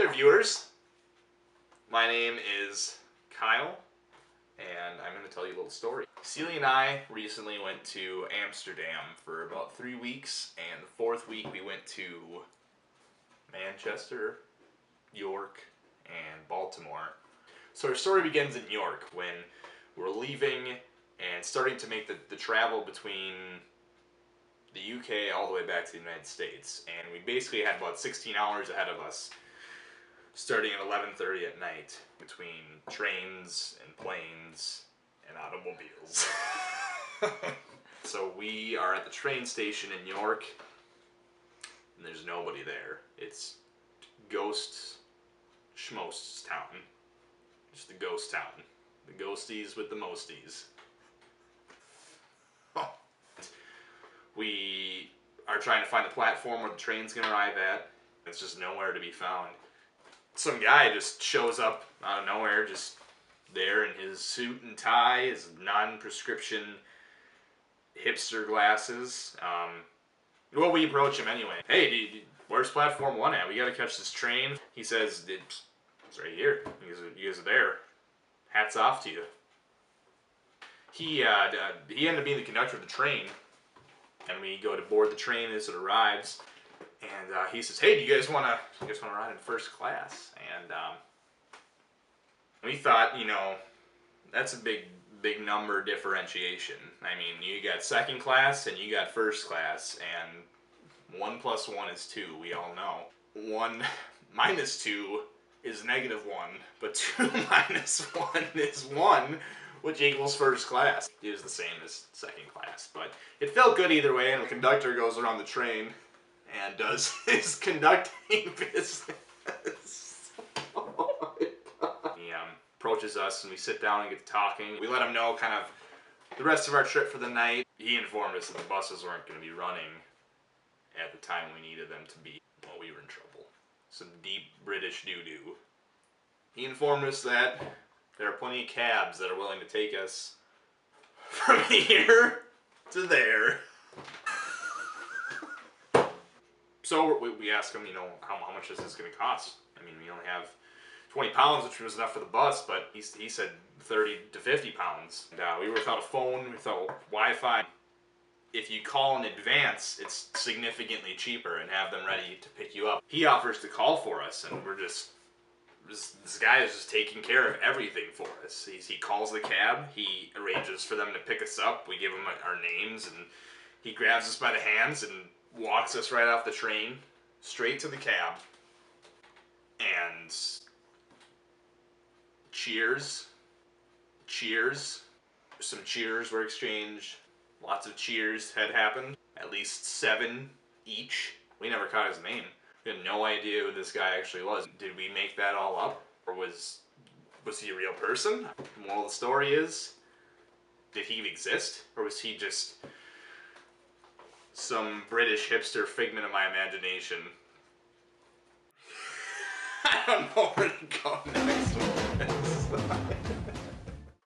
there, viewers. My name is Kyle, and I'm going to tell you a little story. Celia and I recently went to Amsterdam for about 3 weeks, and the 4th week we went to Manchester, York, and Baltimore. So our story begins in York when we're leaving and starting to make the travel between the UK all the way back to the United States. And we basically had about 16 hours ahead of us, starting at 11:30 at night, between trains and planes and automobiles. So we are at the train station in York, and there's nobody there. It's ghost schmosts town. Just the ghost town. The ghosties with the mosties. We are trying to find the platform where the train's gonna arrive at. It's just nowhere to be found. Some guy just shows up out of nowhere, just there in his suit and tie, his non-prescription hipster glasses. Well, we approach him anyway. Hey, where's platform 1 at? We gotta catch this train. He says, it's right here. You guys are there. Hats off to you. He ended up being the conductor of the train, and we go to board the train as it arrives. And he says, "Hey, do you guys wanna ride in first class?" And we thought, that's a big number differentiation. I mean, you got second class and you got first class, and 1 + 1 is 2. We all know 1 - 2 is -1, but 2 - 1 is 1, which equals first class. It was the same as second class, but it felt good either way. And the conductor goes around the train and does his conducting business. Oh my God. He approaches us and we sit down and get to talking. We let him know kind of the rest of our trip for the night. He informed us that the buses weren't going to be running at the time we needed them to be. Well, we were in trouble. Some deep British doo-doo. He informed us that there are plenty of cabs that are willing to take us from here to there. So we asked him, how much is this going to cost? I mean, we only have 20 pounds, which was enough for the bus, but he said 30 to 50 pounds. And we were without a phone, without Wi-Fi. If you call in advance, it's significantly cheaper and have them ready to pick you up. He offers to call for us, and we're just this guy is just taking care of everything for us. He calls the cab, he arranges for them to pick us up, we give him our names, and he grabs us by the hands and walks us right off the train, straight to the cab, and cheers. Some cheers were exchanged. Lots of cheers had happened. At least 7 each. We never caught his name. We had no idea who this guy actually was. Did we make that all up? Or was he a real person? The moral of the story is, did he exist? Or was he just some British hipster figment of my imagination? I don't know where to go next with this.